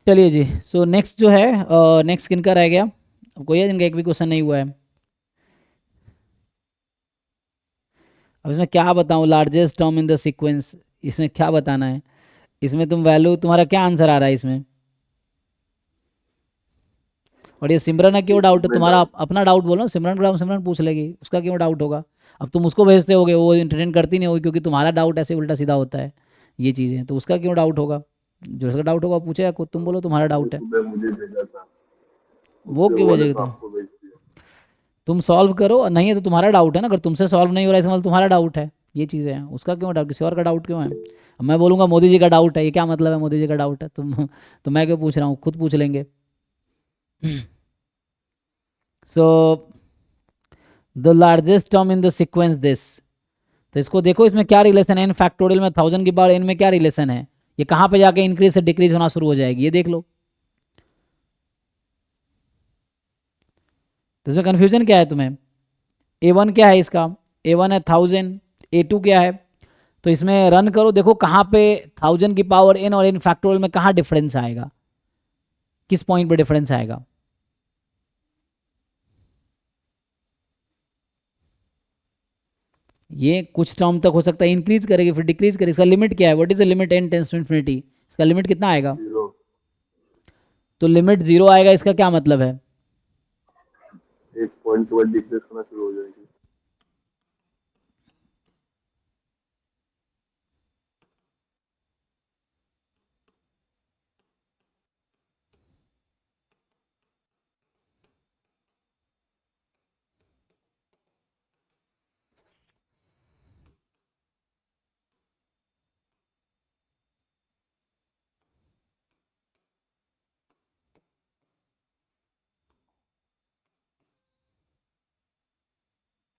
चलिए जी, so next जो है, नेक्स्ट किनका रह गया? अब कोई है जिनका एक भी क्वेश्चन नहीं हुआ है? अब इसमें क्या बताऊं, largest term in the sequence, इसमें क्या बताना है? इसमें तुम वैल्यू, तुम्हारा क्या आंसर आ रहा है इसमें? और ये सिमरन है, क्यों डाउट है मैं तुम्हारा? अपना डाउट बोलो, सिमरन को सिमरन पूछ लेगी, उसका क्यों डाउट होगा? अब तुम उसको भेजते होगे, वो इंटरटेन करती नहीं होगी, क्योंकि तुम्हारा डाउट ऐसे उल्टा सीधा होता है ये चीज़ें, तो उसका क्यों डाउट होगा? जो उसका डाउट होगा वो पूछेगा खुद, तुम बोलो तुम्हारा आपने डाउट है। सुबह मुझे भेजा था, वो मुझसे क्यों हुआ नहीं भेजेगी तो तुम? आपको भेज दिया। तुम सॉल्व करो, और नहीं है तो तुम्हारा डाउट है ना, अगर तुमसे सॉल्व नहीं हो रहा है इसका मतलब तुम्हारा डाउट है। ये चीज़ें हैं, उसका क्यों डाउट, किसी और का डाउट क्यों है? अब मैं बोलूँगा मोदी जी का डाउट है, ये क्या मतलब है मोदी जी का डाउट है? तो मैं क्यों पूछ रहा हूँ, खुद पूछ लेंगे। So the largest term in the sequence this, तो इसको देखो, इसमें क्या रिलेशन है एन फैक्टोरियल में, 1000 की पावर एन में क्या रिलेशन है? ये कहाँ पे जाके इंक्रीज से डिक्रीज होना शुरू हो जाएगी, ये देख लो। तो इसमें कन्फ्यूजन क्या है तुम्हें? ए वन क्या है इसका? ए वन है 1000, ए टू क्या है? तो इसमें रन करो, देखो कहाँ पे 1000 की पावर एन और एन फैक्टोरियल में कहाँ डिफरेंस आएगा, किस पॉइंट पे डिफरेंस आएगा? ये कुछ टर्म तक हो सकता है इंक्रीज करेगी फिर डिक्रीज करेगी, इसका लिमिट क्या है? What is the limit n tends to infinity, इसका लिमिट कितना आएगा? जीरो। तो लिमिट जीरो आएगा, इसका क्या मतलब है? एक पॉइंट के बाद डिक्रीज करना शुरू हो जाएगी।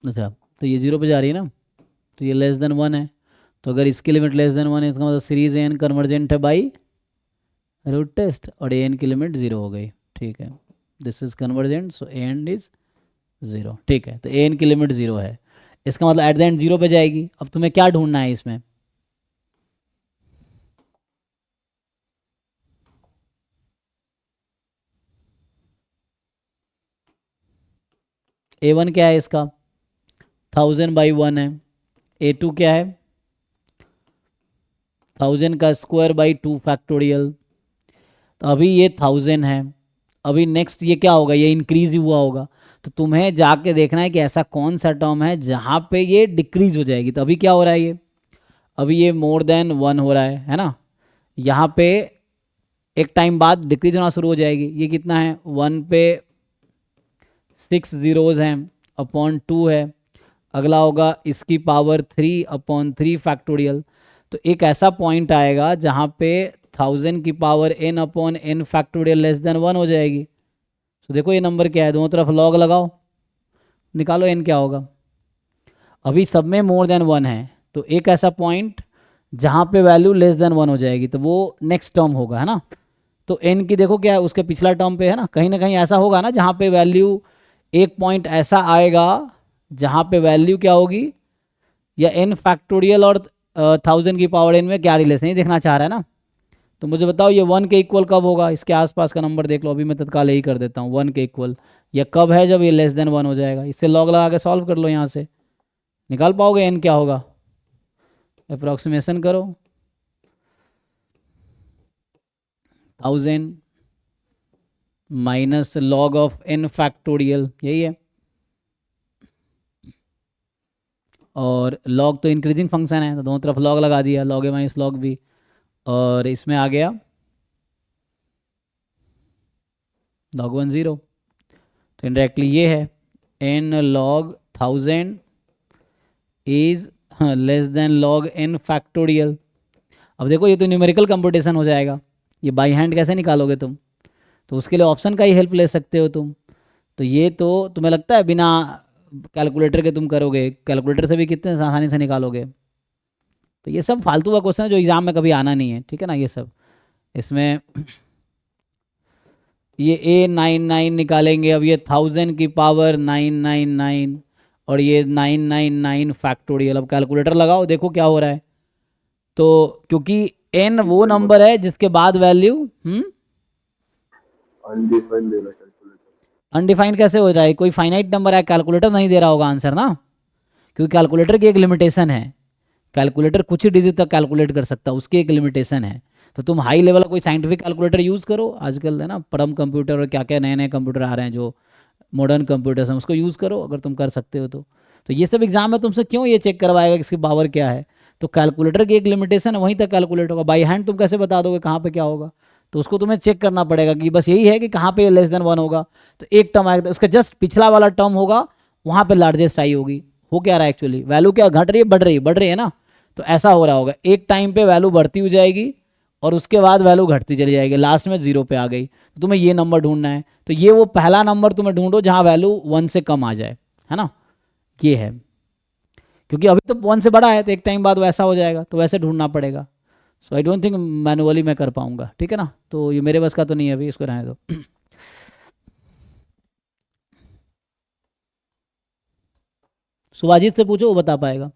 अच्छा, तो ये जीरो पे जा रही है ना, तो ये लेस देन वन है, तो अगर इसकी लिमिट लेस देन वन है, इसका मतलब सीरीज एन कन्वर्जेंट है बाई रूट टेस्ट, और एन की लिमिट जीरो हो गई। ठीक है, this is convergent, so n is zero. ठीक है, तो एन की लिमिट जीरो है, इसका मतलब एट द एंड जीरो पे जाएगी। अब तुम्हें क्या ढूंढना है इसमें? ए वन क्या है इसका? 1000/1 है। ए टू क्या है? 1000 का स्क्वायर/2 फैक्टोरियल। तो अभी ये 1000 है, अभी नेक्स्ट ये क्या होगा, ये इंक्रीज हुआ होगा, तो तुम्हें जाके देखना है कि ऐसा कौन सा टर्म है जहाँ पे ये डिक्रीज हो जाएगी। तो अभी क्या हो रहा है, ये अभी ये मोर देन वन हो रहा है ना, यहाँ पे एक टाइम बाद डिक्रीज होना शुरू हो जाएगी। ये कितना है, वन पे 6 जीरोज हैं, अपॉन 2 है, अगला होगा इसकी पावर 3/3 फैक्टोरियल। तो एक ऐसा पॉइंट आएगा जहाँ पे 1000 की power n/n factorial less than one हो जाएगी। तो देखो ये नंबर क्या है, दोनों तरफ लॉग लगाओ, निकालो n क्या होगा। अभी सब में मोर देन वन है, तो एक ऐसा पॉइंट जहाँ पे वैल्यू लेस देन वन हो जाएगी, तो वो नेक्स्ट टर्म होगा, है ना। तो n की देखो क्या है, उसके पिछला टर्म पे है ना कहीं ऐसा होगा ना जहाँ पे वैल्यू, एक पॉइंट ऐसा आएगा जहाँ पे वैल्यू क्या होगी, या n फैक्टोरियल और 1000 की पावर n में क्या रिलेशन, ये देखना चाह रहा है ना। तो मुझे बताओ ये वन के इक्वल कब होगा, इसके आसपास का नंबर देख लो, अभी मैं तत्काल यही कर देता हूँ, वन के इक्वल या कब है जब ये लेस देन वन हो जाएगा। इससे लॉग लगा के सॉल्व कर लो, यहाँ से निकाल पाओगे एन क्या होगा, अप्रोक्सीमेशन करो। 1000 minus log of n factorial, यही है। और लॉग तो इंक्रीजिंग फंक्शन है, तो दोनों तरफ लॉग लगा दिया, लॉग ए माइनस लॉग बी, और इसमें आ गया log 1 0। तो इनडायरेक्टली ये है n log 1000 is less than log n factorial. अब देखो ये तो न्यूमेरिकल कंप्यूटेशन हो जाएगा, ये बाई हैंड कैसे निकालोगे तुम? तो उसके लिए ऑप्शन का ही हेल्प ले सकते हो तुम। तो ये तो तुम्हें लगता है बिना कैलकुलेटर के तुम करोगे? कैलकुलेटर से भी कितने आसानी से निकालोगे। तो ये सब फालतू का क्वेश्चन है जो एग्जाम में कभी आना नहीं है, ठीक है ना, ये सब। इसमें ये A99 निकालेंगे, अब ये 1000 की पावर 999, और ये 999 फैक्टोरियल। अब कैलकुलेटर लगाओ, देखो क्या हो रहा है। तो क्योंकि n वो इसमें नंबर है जिसके बाद वैल्यू अनडिफाइंड दे रहा कैलकुलेटर। अनडिफाइंड कैसे हो रहा है? कोई फाइनाइट नंबर है, कैलकुलेटर नहीं दे रहा होगा आंसर ना, क्योंकि कैलकुलेटर की एक लिमिटेशन है। कैलकुलेटर कुछ ही डिजिट तक कैलकुलेट कर सकता है, उसकी एक लिमिटेशन है। तो तुम हाई लेवल का कोई साइंटिफिक कैलकुलेटर यूज़ करो, आजकल है ना परम कंप्यूटर और क्या क्या नए नए कंप्यूटर आ रहे हैं जो मॉडर्न कंप्यूटर्स हैं, उसको यूज़ करो अगर तुम कर सकते हो तो ये सब एग्जाम में तुमसे क्यों ये चेक करवाएगा कि इसकी पावर क्या है? तो कैलकुलेटर की एक लिमिटेशन है, वहीं तक कैलकुलेट होगा। बाई हैंड तुम कैसे बता दोगे कहाँ पे क्या होगा? तो उसको तुम्हें चेक करना पड़ेगा कि बस यही है कि कहाँ पे लेस देन 1 होगा। तो एक टर्म आएगा, उसका जस्ट पिछला वाला टर्म होगा, वहाँ पे लार्जेस्ट आई होगी। हो क्या रहा है एक्चुअली? वैल्यू क्या घट रही है, बढ़ रही है ना? तो ऐसा हो रहा होगा, एक टाइम पे वैल्यू बढ़ती हो जाएगी और उसके बाद वैल्यू घटती चली जाएगी, लास्ट में 0 पे आ गई। तो तुम्हें ये नंबर ढूंढना है, तो ये वो पहला नंबर तुम्हें ढूंढो जहाँ वैल्यू 1 से कम आ जाए, है ना? ये है, क्योंकि अभी तो 1 से बड़ा है, तो एक टाइम बाद वैसा हो जाएगा, तो वैसे ढूंढना पड़ेगा। सो आई डोंट थिंक मैनुअली मैं कर पाऊंगा, ठीक है ना? तो ये मेरे बस का तो नहीं है अभी, इसको रहने दो। सुभाजीत से पूछो, वो बता पाएगा।